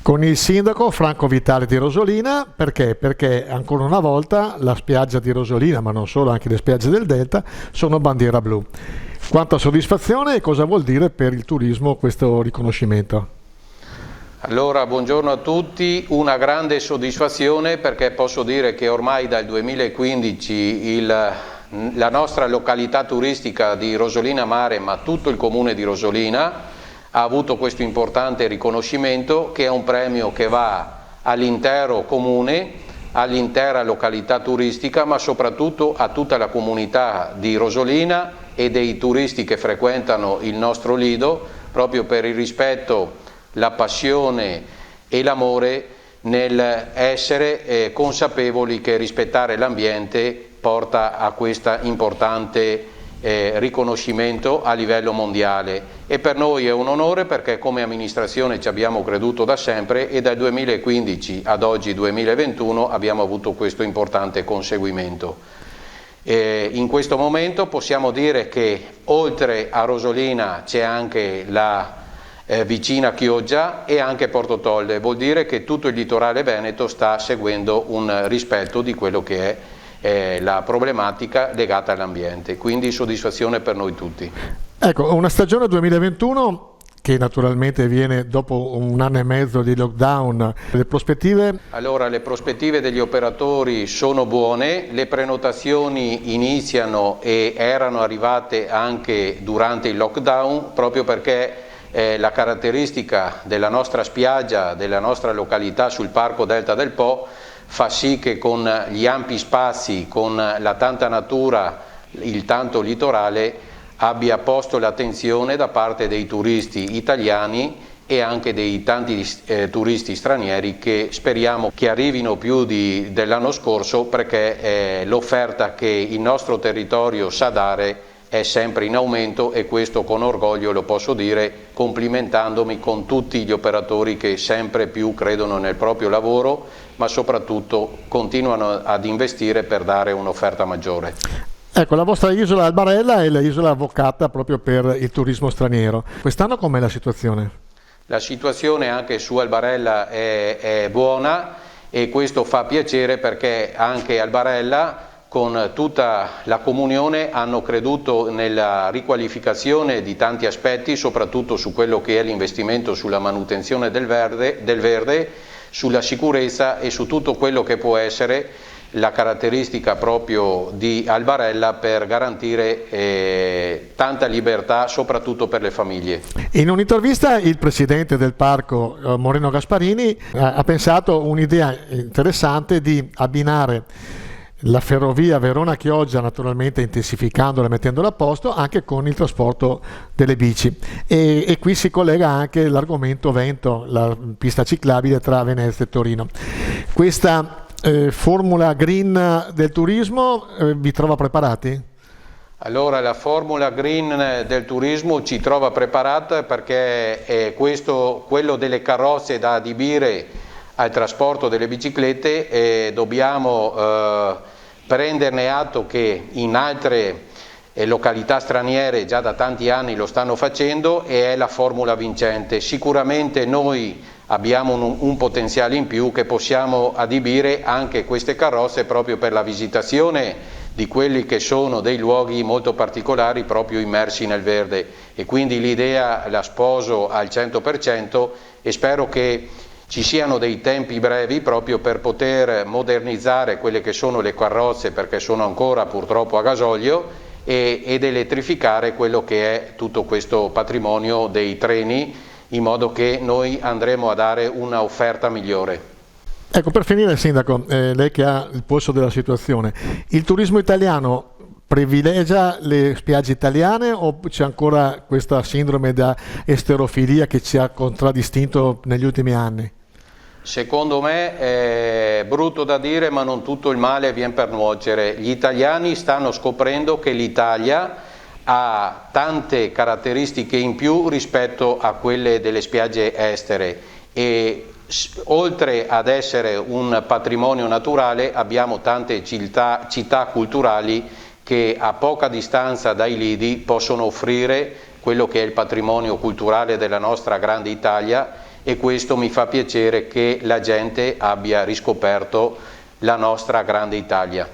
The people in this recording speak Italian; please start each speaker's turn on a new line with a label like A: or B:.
A: Con il sindaco Franco Vitale di Rosolina, perché? Perché ancora una volta la spiaggia di Rosolina, ma non solo, anche le spiagge del Delta, sono bandiera blu. Quanta soddisfazione e cosa vuol dire per il turismo questo riconoscimento?
B: Allora, buongiorno a tutti, una grande soddisfazione perché posso dire che ormai dal 2015 la nostra località turistica di Rosolina Mare, ma tutto il comune di Rosolina, ha avuto questo importante riconoscimento che è un premio che va all'intero comune, all'intera località turistica, ma soprattutto a tutta la comunità di Rosolina e dei turisti che frequentano il nostro lido, proprio per il rispetto, la passione e l'amore nel essere consapevoli che rispettare l'ambiente porta a questo importante riconoscimento a livello mondiale. E per noi è un onore perché come amministrazione ci abbiamo creduto da sempre e dal 2015 ad oggi 2021 abbiamo avuto questo importante conseguimento. In questo momento possiamo dire che oltre a Rosolina c'è anche la vicina Chioggia e anche Porto Tolle, vuol dire che tutto il litorale veneto sta seguendo un rispetto di quello che è la problematica legata all'ambiente, quindi soddisfazione per noi tutti.
A: Ecco, una stagione 2021 che naturalmente viene dopo un anno e mezzo di lockdown, le prospettive?
B: Allora, le prospettive degli operatori sono buone, le prenotazioni iniziano e erano arrivate anche durante il lockdown, proprio perché la caratteristica della nostra spiaggia, della nostra località sul Parco Delta del Po, fa sì che con gli ampi spazi, con la tanta natura, il tanto litorale, abbia posto l'attenzione da parte dei turisti italiani e anche dei tanti turisti stranieri che speriamo che arrivino più dell'anno scorso, perché l'offerta che il nostro territorio sa dare è sempre in aumento e questo con orgoglio lo posso dire, complimentandomi con tutti gli operatori che sempre più credono nel proprio lavoro, ma soprattutto continuano ad investire per dare un'offerta maggiore.
A: Ecco, la vostra isola Albarella è l'isola avvocata proprio per il turismo straniero. Quest'anno com'è la situazione?
B: La situazione anche su Albarella è buona e questo fa piacere perché anche Albarella con tutta la comunione hanno creduto nella riqualificazione di tanti aspetti, soprattutto su quello che è l'investimento sulla manutenzione del verde, sulla sicurezza e su tutto quello che può essere la caratteristica proprio di Albarella per garantire tanta libertà soprattutto per le famiglie.
A: In un'intervista il presidente del parco Moreno Gasparini ha pensato un'idea interessante di abbinare la ferrovia Verona-Chioggia, naturalmente intensificandola e mettendola a posto, anche con il trasporto delle bici. E qui si collega anche l'argomento Vento, la pista ciclabile tra Venezia e Torino. Questa formula green del turismo vi trova preparati?
B: Allora, la formula green del turismo ci trova preparata perché quello delle carrozze da adibire al trasporto delle biciclette dobbiamo prenderne atto che in altre località straniere già da tanti anni lo stanno facendo e è la formula vincente. Sicuramente noi abbiamo un potenziale in più che possiamo adibire anche queste carrozze proprio per la visitazione di quelli che sono dei luoghi molto particolari proprio immersi nel verde, e quindi l'idea la sposo al 100% e spero che ci siano dei tempi brevi proprio per poter modernizzare quelle che sono le carrozze, perché sono ancora purtroppo a gasolio, ed elettrificare quello che è tutto questo patrimonio dei treni, in modo che noi andremo a dare una offerta migliore.
A: Ecco, per finire, Sindaco, lei che ha il polso della situazione, il turismo italiano privilegia le spiagge italiane o c'è ancora questa sindrome da esterofilia che ci ha contraddistinto negli ultimi anni?
B: Secondo me è brutto da dire, ma non tutto il male viene per nuocere. Gli italiani stanno scoprendo che l'Italia ha tante caratteristiche in più rispetto a quelle delle spiagge estere e oltre ad essere un patrimonio naturale abbiamo tante città culturali che a poca distanza dai lidi possono offrire quello che è il patrimonio culturale della nostra grande Italia e questo mi fa piacere che la gente abbia riscoperto la nostra grande Italia.